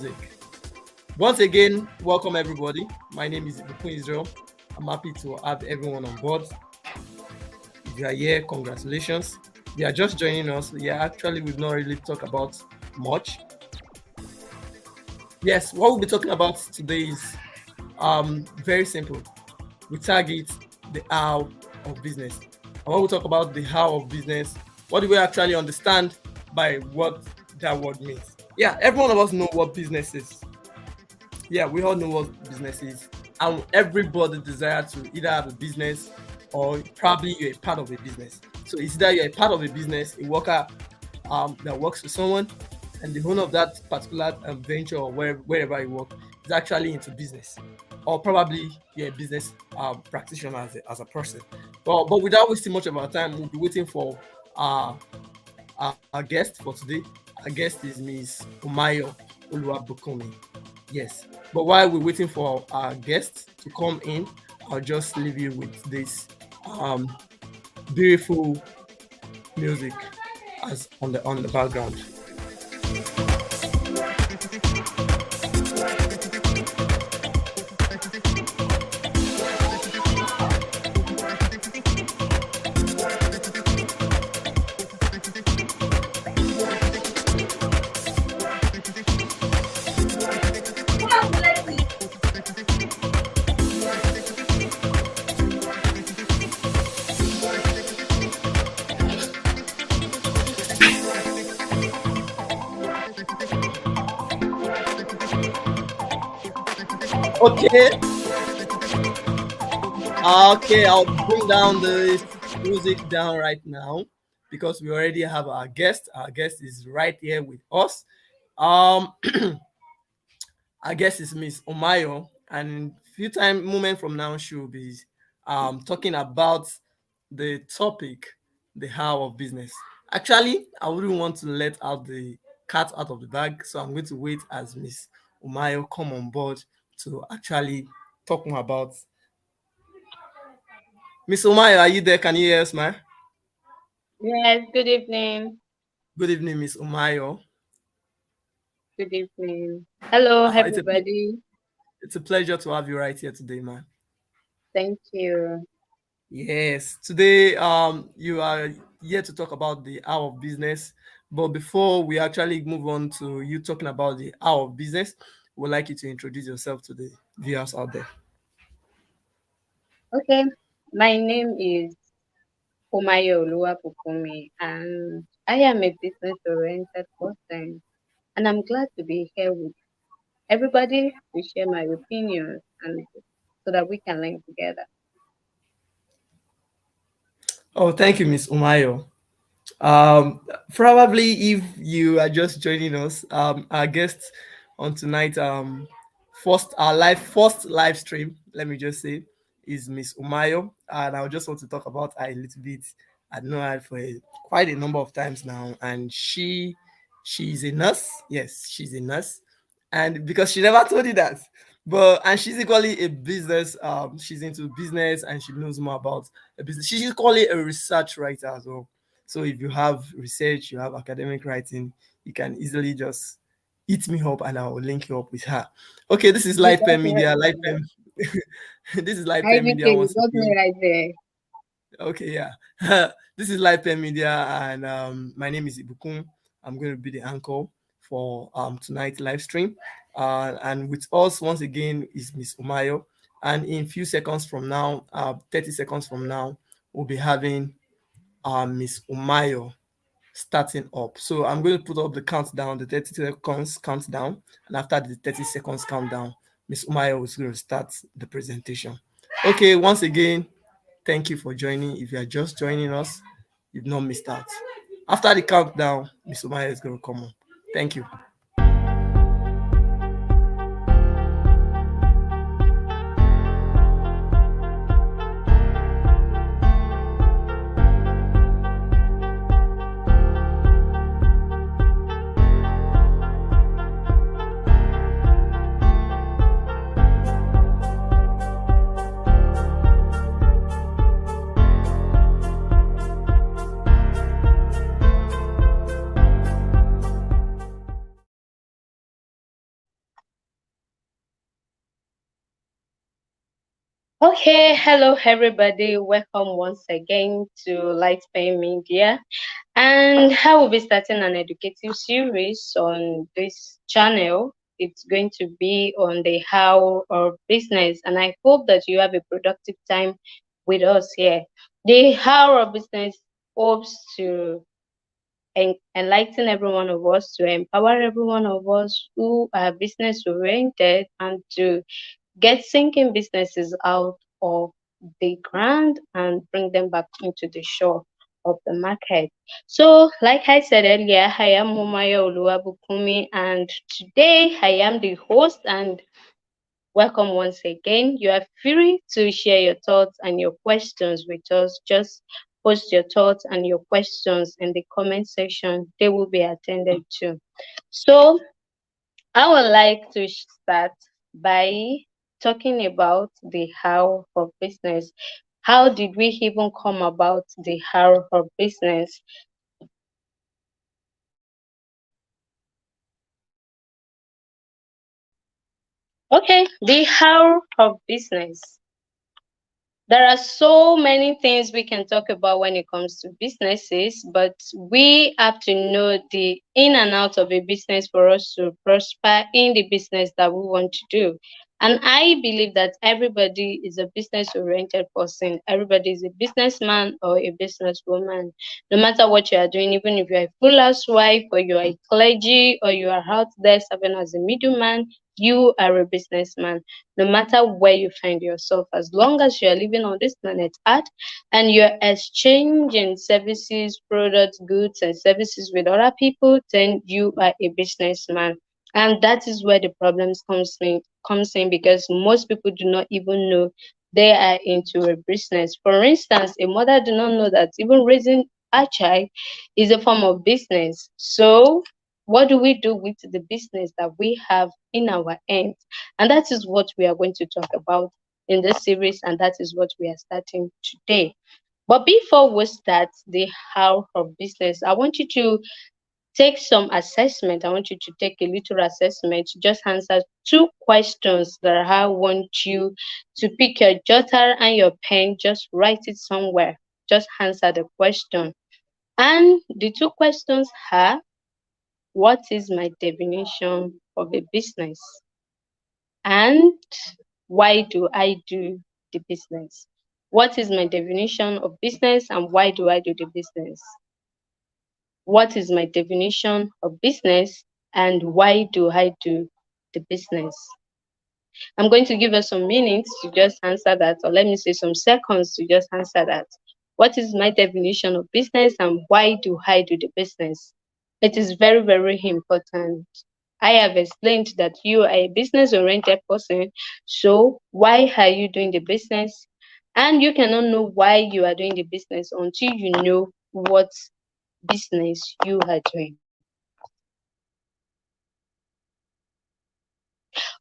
music. Once again, welcome everybody. My name is Ibukun Israel. I'm happy to have everyone on board. If you are here, congratulations. If you are just joining us, we've not really talked about much. Yes, what we'll be talking about today is very simple. We target the how of business. And when we talk about the how of business, what do we actually understand by what that word means? Yeah, every one of us know what business is. Yeah, we all know what business is, and everybody desires to either have a business or probably you're a part of a business. So it's either you're a part of a business, a worker that works for someone, and the owner of that particular venture or wherever you work is actually into business, or probably you're a business practitioner as a person. But without wasting much of our time, we'll be waiting for uh, our guest for today. Our guest is Miss Umayo Oluwabukumi. Yes. But while we're waiting for our guests to come in, I'll just leave you with this um, beautiful music as on the background. Okay, okay, I'll bring down the music down right now because we already have our guest. Our guest is right here with us. Um, our guest is Miss Omayo, and in few time moment from now, she will be talking about the topic, the how of business. Actually, I wouldn't want to let out the cat out of the bag, so I'm going to wait as Miss Omayo come on board to actually talk more about. Miss Omayo, are you there? Can you hear us, ma? Yes, good evening. Good evening, Miss Omayo. Good evening. Hello, It's a everybody. it's a pleasure to have you right here today, ma. Thank you. Yes, today you are here to talk about the hour of business. But before we actually move on to you talking about the hour of business, we'd like you to introduce yourself to the viewers out there. Okay, my name is Umayo Oluwabukumi, and I am a business-oriented person, and I'm glad to be here with everybody to share my opinions and so that we can learn together. Oh, thank you, Miss Umayo. Um, Probably if you are just joining us, our guest on tonight, first live stream, let me just say, is Miss Umayo, and I just want to talk about her a little bit. I know her for quite a number of times now, and she's a nurse. Yes, she's a nurse, and because she never told you that, and she's equally a business. She's into business and she knows more about a business. She's equally a research writer as well. So if you have research, you have academic writing, you can easily just hit me up and I'll link you up with her. Okay, this is You Life got Pen me right Media. Life there. Pen. This is Life Pen IDK, Media you once got me again. right there. Okay, yeah. This is Life Pen Media, and my name is Ibukun. I'm going to be the anchor for tonight's live stream. And with us once again is Miss Umayo. And in few seconds from now, 30 seconds from now, we'll be having Miss Umayo starting up. So I'm going to put up the countdown, the 30 seconds countdown, and after the 30 seconds countdown, Miss Umayo is going to start the presentation. Okay, once again, thank you for joining. If you are just joining us, you've not missed out. After the countdown, Miss Umayo is going to come on. Thank you. Okay, hello everybody. Welcome once again to Lightspay Media. And I will be starting an educative series on this channel. It's going to be on the how of business, and I hope that you have a productive time with us here. The how of business hopes to enlighten every one of us, to empower every one of us who are business oriented, and to get sinking businesses out of the ground and bring them back into the shore of the market. So, like I said earlier, I am Mumaya Oluwabukumi, and today I am the host. And welcome once again. You are free to share your thoughts and your questions with us. Just post your thoughts and your questions in the comment section. They will be attended to. So, I would like to start by talking about the how of business. How did we even come about the how of business? Okay, the how of business. There are so many things we can talk about when it comes to businesses, but we have to know the in and out of a business for us to prosper in the business that we want to do. And I believe that everybody is a business oriented person. Everybody is a businessman or a businesswoman. No matter what you are doing, even if you're a full housewife or you are a clergy or you are out there serving as a middleman, you are a businessman no matter where you find yourself, as long as you're living on this planet Earth and you're exchanging services, products, goods, and services with other people, then you are a businessman. And that is where the problems comes in because most people do not even know they are into a business. For instance, a mother do not know that even raising a child is a form of business. So what do we do with the business that we have in our hands? And that is what we are going to talk about in this series, and that is what we are starting today. But before we start the how of business, I want you to take some assessment. I want you to take a little assessment. Just answer two questions that I want you to pick your jotter and your pen, just write it somewhere. Just answer the question. And the two questions are: what is my definition of a business? And why do I do the business? What is my definition of business and why do I do the business? What is my definition of business and why do I do the business? I'm going to give us some minutes to just answer that, or let me say some seconds to just answer that. What is my definition of business and why do I do the business? It is very, very important. I have explained that you are a business oriented person. So, why are you doing the business? And you cannot know why you are doing the business until you know what business you are doing.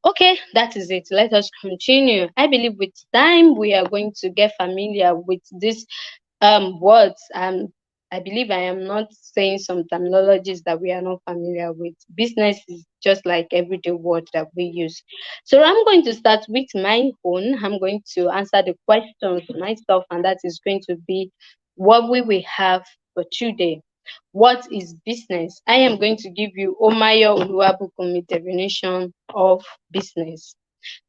Okay, that is it. Let us continue. I believe with time we are going to get familiar with these words. I believe I am not saying some terminologies that we are not familiar with. Business is just like everyday word that we use. So I'm going to start with my own. I'm going to answer the questions myself, and that is going to be what we will have for today. What is business? I am going to give you Omayo Oluwabukumi definition of business.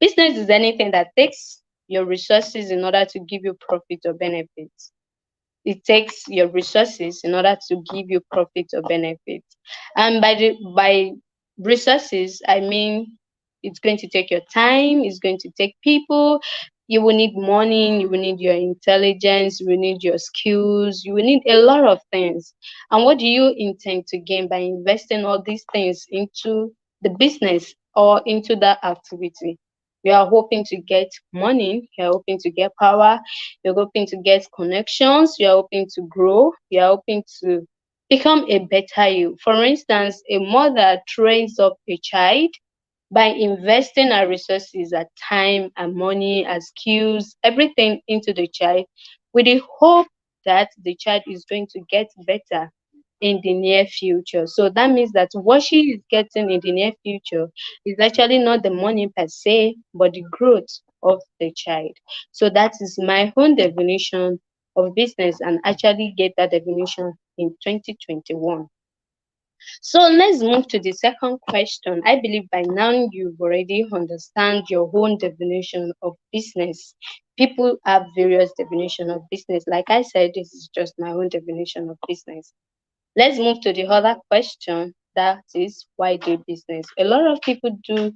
Business is anything that takes your resources in order to give you profit or benefits. It takes your resources in order to give you profit or benefit. And by resources, I mean it's going to take your time, it's going to take people. You will need money, you will need your intelligence, you will need your skills, you will need a lot of things. And what do you intend to gain by investing all these things into the business or into that activity? You are hoping to get money, you're hoping to get power, you're hoping to get connections, you're hoping to grow, you're hoping to become a better you. For instance, a mother trains up a child by investing her resources, her time, her money, her skills, everything into the child with the hope that the child is going to get better in the near future. So that means that what she is getting in the near future is actually not the money per se, but the growth. of the child. So that is my own definition of business, and actually get that definition in 2021. So let's move to the second question. I believe by now you've already understand your own definition of business. People have various definition of business. Like I said, this is just my own definition of business. Let's move to the other question. That is, why do business? A lot of people do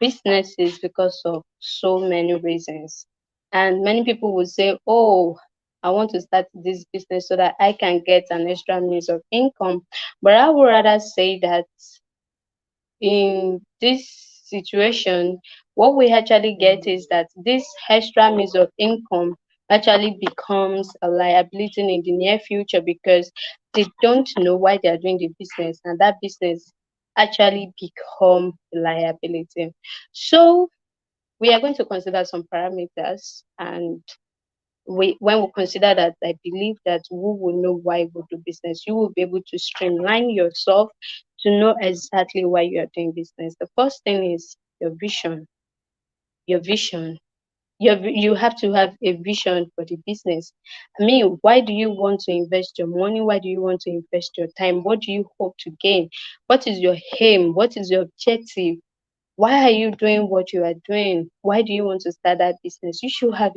businesses because of so many reasons. And many people will say, oh, I want to start this business so that I can get an extra means of income. But I would rather say that in this situation, what we actually get is that this extra means of income actually becomes a liability in the near future, because they don't know why they are doing the business, and that business actually become a liability. So we are going to consider some parameters, and when we consider that, I believe that we will know why we do business. You will be able to streamline yourself to know exactly why you are doing business. The first thing is your vision. Your vision. You have to have a vision for the business. I mean, why do you want to invest your money? Why do you want to invest your time? What do you hope to gain? What is your aim? What is your objective? Why are you doing what you are doing? Why do you want to start that business? You should have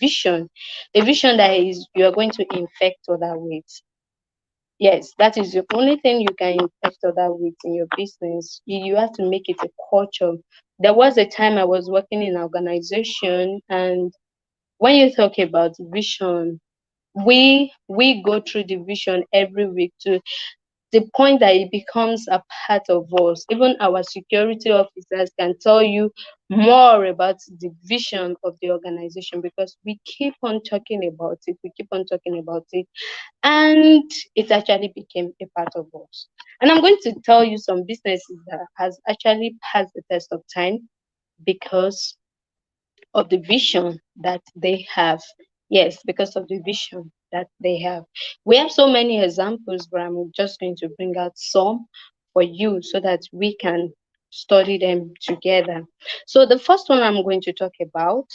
vision, a vision that is you are going to infect other with. Yes, that is the only thing you can infect other with in your business. You have to make it a culture. There was a time I was working in an organization, and when you talk about vision, we go through the vision every week to the point that it becomes a part of us. Even our security officers can tell you more about the vision of the organization, because we keep on talking about it, we keep on talking about it, and it actually became a part of us. And I'm going to tell you some businesses that has actually passed the test of time because of the vision that they have. Yes, because of the vision that they have. We have so many examples, but I'm just going to bring out some for you so that we can study them together. So the first one I'm going to talk about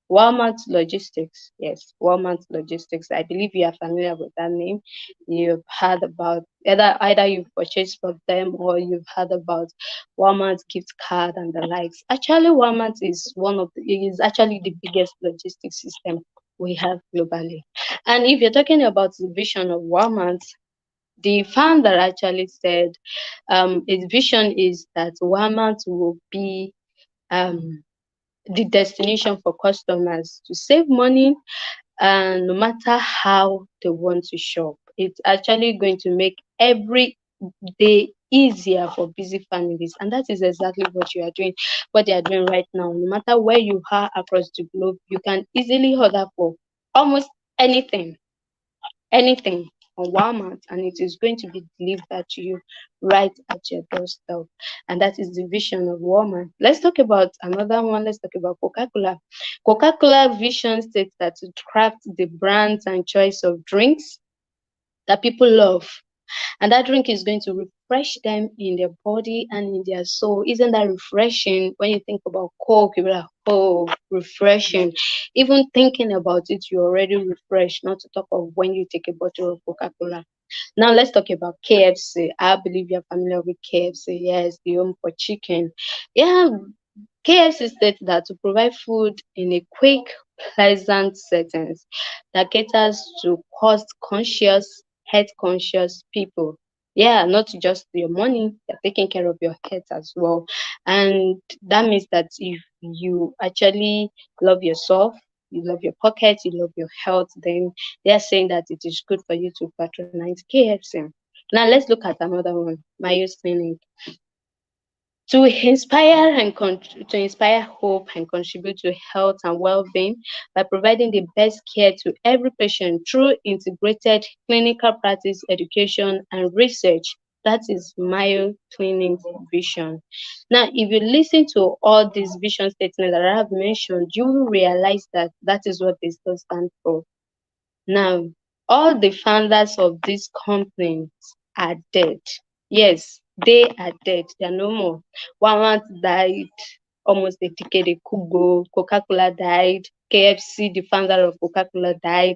Walmart Logistics. Yes, Walmart Logistics. I believe you are familiar with that name. You've heard about either you've purchased from them, or you've heard about Walmart gift card and the likes. Actually, Walmart is actually the biggest logistics system we have globally. And if you're talking about the vision of Walmart, the founder actually said his vision is that Walmart will be um, the destination for customers to save money, and no matter how they want to shop. It's actually going to make every day easier for busy families, and that is exactly what they are doing right now. No matter where you are across the globe, you can easily order for almost anything, anything on Walmart, and it is going to be delivered to you right at your doorstep. And that is the vision of Walmart. Let's talk about another one. Let's talk about Coca-Cola. Coca-Cola vision states that to craft the brands and choice of drinks that people love, and that drink is going to refresh them in their body and in their soul. Isn't that refreshing? When you think about Coke, you're like, oh, refreshing. Even thinking about it, you're already refreshed, not to talk of when you take a bottle of Coca-Cola. Now let's talk about KFC. I believe you're familiar with KFC. Yes, the home for chicken. Yeah, KFC states that to provide food in a quick, pleasant settings that caters to cost-conscious, health-conscious people. Yeah, not just your money, you're taking care of your health as well. And that means that if you actually love yourself, you love your pocket, you love your health, then they are saying that it is good for you to patronize KFC. Now let's look at another one, Mayo's Clinic. To inspire hope and contribute to health and well-being by providing the best care to every patient through integrated clinical practice, education, and research. That is Mayo Clinic's vision. Now, if you listen to all these vision statements that I have mentioned, you will realize that that is what they still stand for. Now, all the founders of these companies are dead. Yes, they are dead. They are no more. Walmart died almost a decade ago. Coca-Cola died. KFC, the founder of Coca-Cola, died.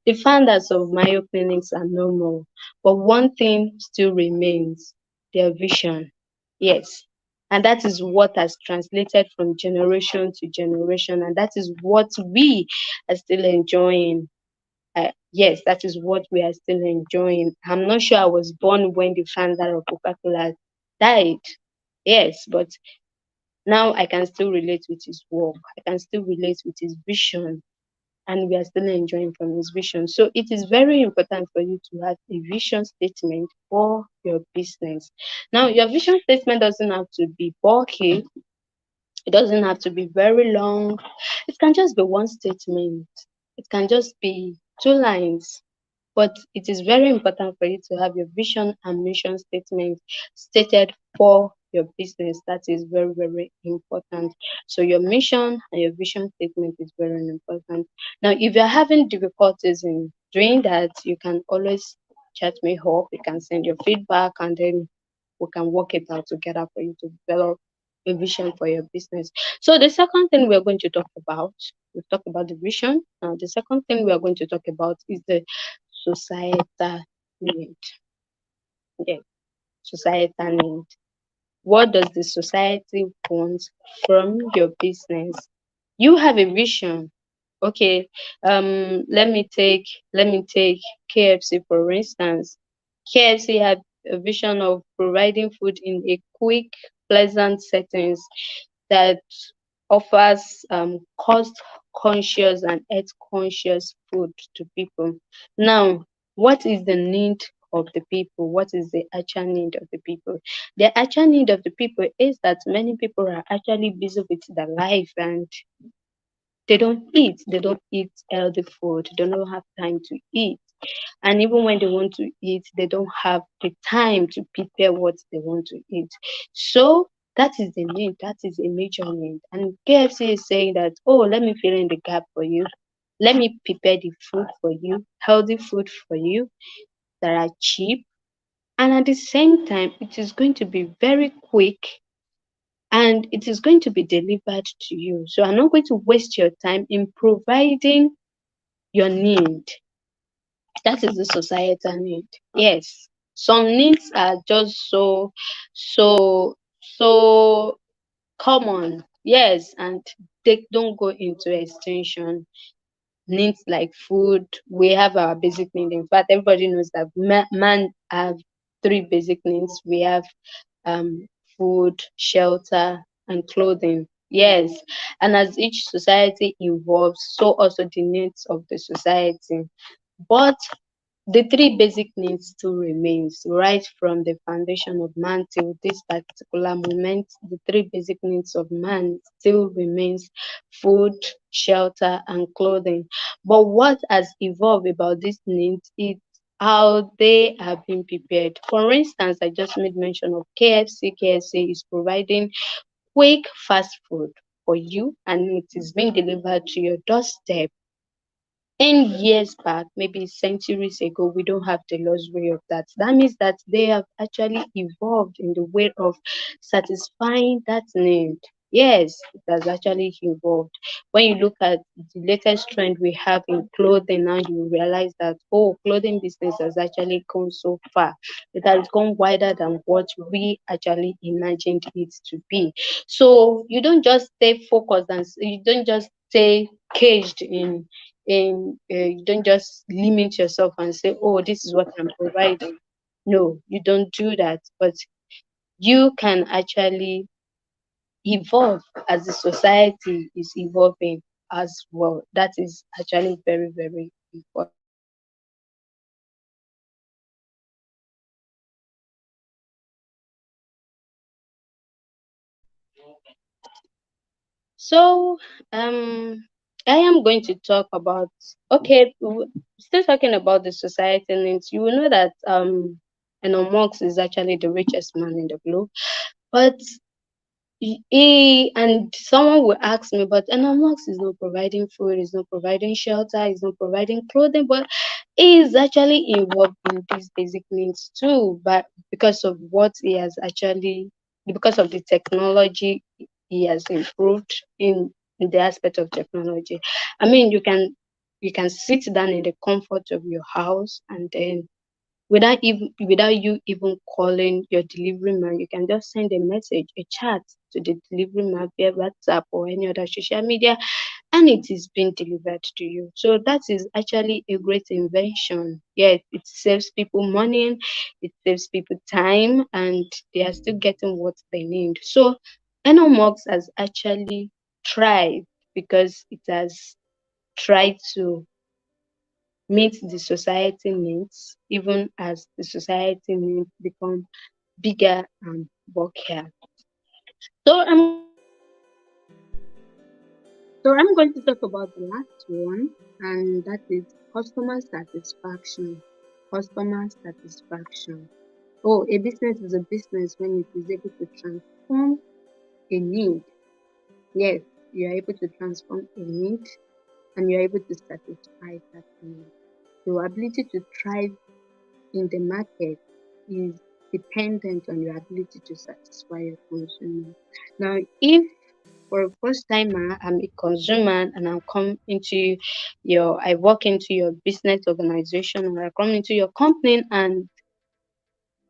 The founders of Mayo Clinics are no more. But one thing still remains, their vision. Yes. And that is what has translated from generation to generation. And that is what we are still enjoying. Yes, that is what we are still enjoying. I'm not sure I was born when the founder of Coca-Cola died. Yes, but now I can still relate with his work. I can still relate with his vision, and we are still enjoying from his vision. So it is very important for you to have a vision statement for your business. Now, your vision statement doesn't have to be bulky, it doesn't have to be very long. It can just be one statement, it can just be two lines. But it is very important for you to have your vision and mission statement stated for your business. That is very, very important. So your mission and your vision statement is very important. Now, if you're having difficulties in doing that, you can always chat me up. You can send your feedback, and then we can work it out together for you to develop a vision for your business. So the second thing we're going to talk about, we've talked about the vision. The second thing we are going to talk about is the societal need. Yeah, societal need. What does the society want from your business? You have a vision. Okay, let me take KFC for instance. KFC had a vision of providing food in a quick, pleasant settings that offers cost conscious and health conscious food to people. Now, what is the need of the people? What is the actual need of the people? The actual need of the people is that many people are actually busy with their life, and they don't eat healthy food, they don't have time to eat. And even when they want to eat, they don't have the time to prepare what they want to eat. So that is the need, that is a major need. And KFC is saying that, oh, let me fill in the gap for you, let me prepare the food for you, healthy food for you, that are cheap, and at the same time it is going to be very quick, and it is going to be delivered to you. So I'm not going to waste your time in providing your need. That is the societal need. Yes. Some needs are just so common. Yes, and they don't go into extension. Needs like food, we have our basic needs. In fact, everybody knows that man have three basic needs. We have um food, shelter, and clothing. Yes, and as each society evolves, so also the needs of the society. But the three basic needs still remains right from the foundation of man till this particular moment. The three basic needs of man still remains food, shelter, and clothing. But what has evolved about these needs is how they have been prepared. For instance, I just made mention of KFC. KFC is providing quick fast food for you, and it is being delivered to your doorstep. And years back, maybe centuries ago, we don't have the luxury of that. That means that they have actually evolved in the way of satisfying that need. Yes, it has actually evolved. When you look at the latest trend we have in clothing now, you realize that, oh, clothing business has actually gone so far. It has gone wider than what we actually imagined it to be. So you don't just stay focused, and you don't just stay caged in you don't just limit yourself and say, oh, this is what I'm providing. No, you don't do that, but you can actually evolve as the society is evolving as well. That is actually very, very important. So, I am going to talk about, okay, still talking about the society needs. You will know that Elon Musk is actually the richest man in the globe, but and someone will ask me, but Elon Musk is not providing food, is not providing shelter, is not providing clothing, but he is actually involved in these basic needs too. But because of what he has actually, because of the technology he has improved in the aspect of technology. I mean, you can sit down in the comfort of your house, and then without you even calling your delivery man, you can just send a message, a chat to the delivery man via WhatsApp or any other social media, and it is being delivered to you. So that is actually a great invention. Yeah, it saves people money, it saves people time, and they are still getting what they need. So Elon Musk has actually tried, because it has tried to meet the society needs, even as the society needs become bigger and bulkier. So I'm going to talk about the last one, and that is customer satisfaction. Customer satisfaction. Oh, a business is a business when it is able to transform a need. Yes, you are able to transform a need, and you are able to satisfy that need. Your ability to thrive in the market is dependent on your ability to satisfy your consumer. Now, if for a first timer I'm a consumer and I walk into your business organization, or I come into your company and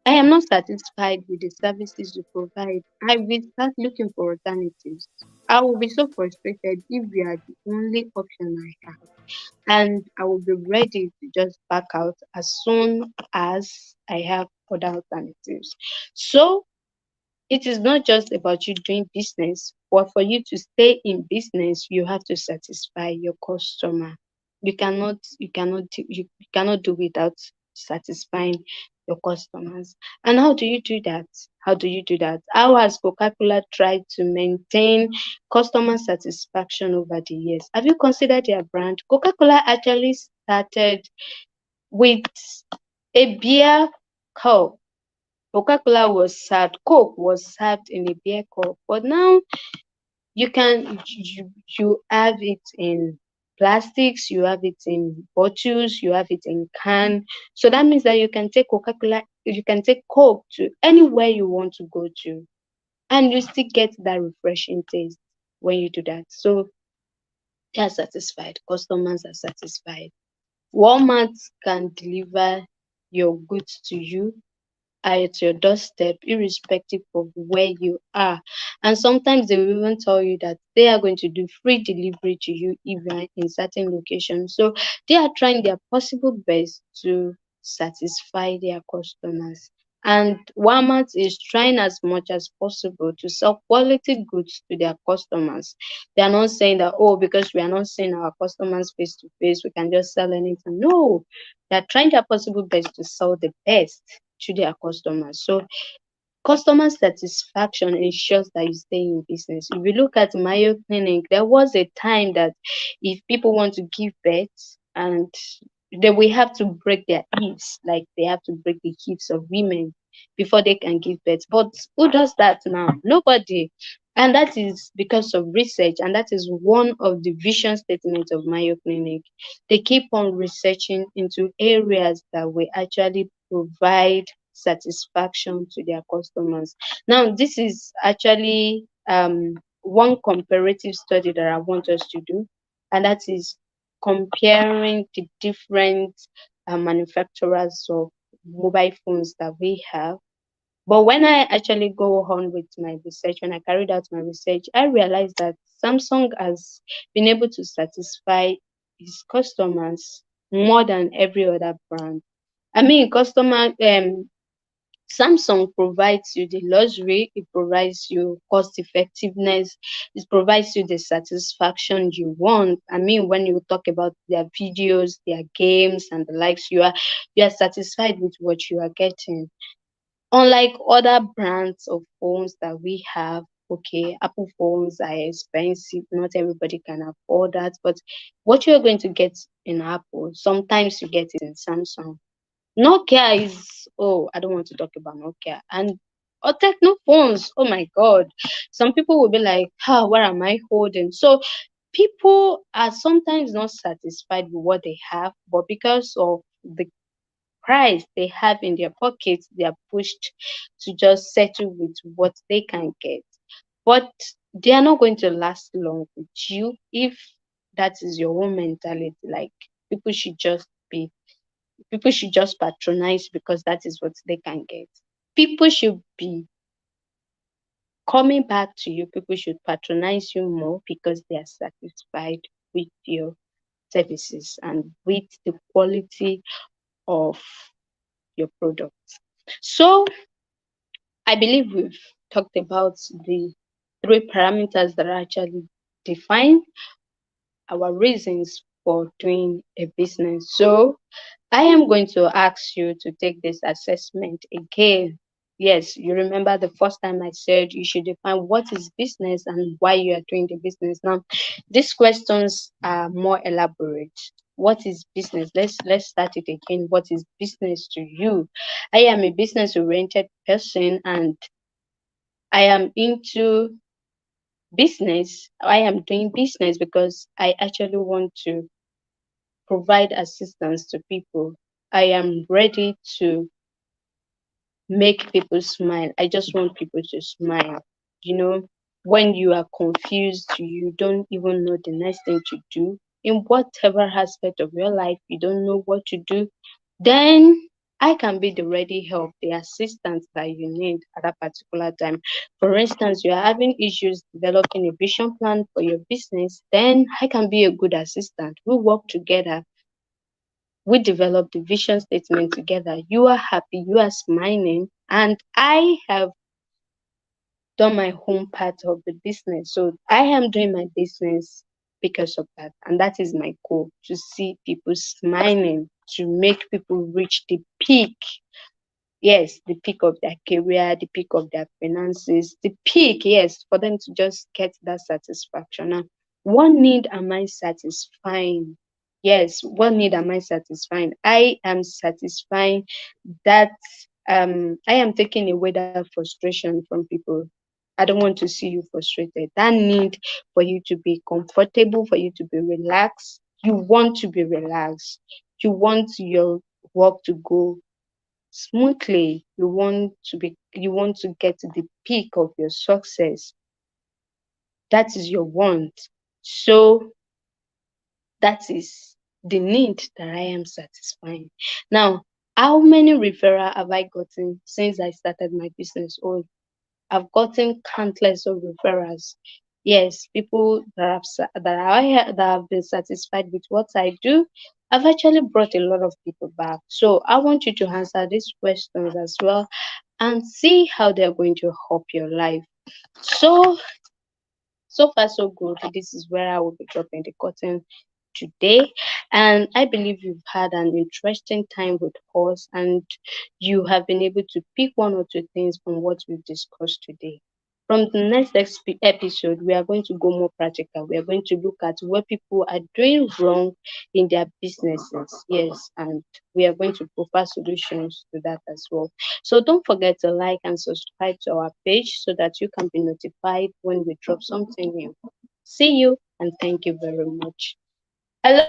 I am not satisfied with the services you provide, I will start looking for alternatives. I will be so frustrated if you are the only option I have, and I will be ready to just back out as soon as I have other alternatives. So it is not just about you doing business, but for you to stay in business, you have to satisfy your customer. You cannot do without satisfying your customers. And how do you do that? How do you do that? How has Coca-Cola tried to maintain customer satisfaction over the years? Have you considered their brand? Coca-Cola actually started with a beer cup. Coca-Cola was served, Coke was served in a beer cup, but now you have it in plastics, you have it in bottles, you have it in can. So that means that you can take Coca-Cola, you can take Coke to anywhere you want to go to, and you still get that refreshing taste when you do that. So they are satisfied, customers are satisfied. Walmart can deliver your goods to you at your doorstep, irrespective of where you are. And sometimes they will even tell you that they are going to do free delivery to you if you are in certain locations. So they are trying their possible best to satisfy their customers. And Walmart is trying as much as possible to sell quality goods to their customers. They are not saying that, oh, because we are not seeing our customers face to face, we can just sell anything. No, they are trying their possible best to sell the best to their customers. So customer satisfaction ensures that you stay in business. If you look at Mayo Clinic, there was a time that if people want to give birth, and they will have to break their hips, like they have to break the hips of women before they can give birth. But who does that now? Nobody. And that is because of research, and that is one of the vision statements of Mayo Clinic. They keep on researching into areas that will actually provide satisfaction to their customers. Now, this is actually one comparative study that I want us to do, and that is comparing the different manufacturers of mobile phones that we have. But when I actually go on with my research, when I carried out my research, I realized that Samsung has been able to satisfy its customers more than every other brand. I mean, Samsung provides you the luxury, it provides you cost effectiveness, it provides you the satisfaction you want. I mean, when you talk about their videos, their games, and the likes, you are satisfied with what you are getting. Unlike other brands of phones that we have, okay, Apple phones are expensive, not everybody can afford that, but what you're going to get in Apple, sometimes you get it in Samsung. Nokia is, oh, I don't want to talk about Nokia. And or techno phones, oh my God. Some people will be like, what am I holding? So people are sometimes not satisfied with what they have, but because of the price they have in their pockets, they are pushed to just settle with what they can get. But they are not going to last long with you if that is your own mentality. Like people should just be people should just patronize because that is what they can get. People should be coming back to you. People should patronize you more because they are satisfied with your services and with the quality of your products. So I believe we've talked about the three parameters that actually define our reasons for doing a business. So I am going to ask you to take this assessment again. Yes, you remember the first time I said you should define what is business and why you are doing the business. Now, these questions are more elaborate. What is business? Let's start it again. What is business to you? I am a business oriented person and I am into business. I am doing business because I actually want to provide assistance to people. I am ready to make people smile. I just want people to smile. You know, when you are confused, you don't even know the next thing to do. In whatever aspect of your life, you don't know what to do, then I can be the ready help, the assistance that you need at that particular time. For instance, you are having issues developing a vision plan for your business, then I can be a good assistant. We work together, we develop the vision statement together. You are happy, you are smiling, and I have done my home part of the business. So I am doing my business because of that. And that is my goal, to see people smiling, to make people reach the peak. Yes, the peak of their career, the peak of their finances, the peak, yes, for them to just get that satisfaction. Now, what need am I satisfying? Yes, what need am I satisfying? I am satisfying that I am taking away that frustration from people. I don't want to see you frustrated. That need for you to be comfortable, for you to be relaxed. You want to be relaxed. You want your work to go smoothly. You want to get to the peak of your success. That is your want. So that is the need that I am satisfying. Now, how many referral have I gotten since I started my business? Oh, I've gotten countless of referrals. Yes, people that have been satisfied with what I do. I've actually brought a lot of people back. So I want you to answer these questions as well and see how they're going to help your life. So so far so good. This is where I will be dropping the curtain today. And I believe you've had an interesting time with us and you have been able to pick one or two things from what we've discussed today. From the next episode, we are going to go more practical. We are going to look at what people are doing wrong in their businesses. Yes, and we are going to provide solutions to that as well. So don't forget to like and subscribe to our page so that you can be notified when we drop something new. See you and thank you very much. I love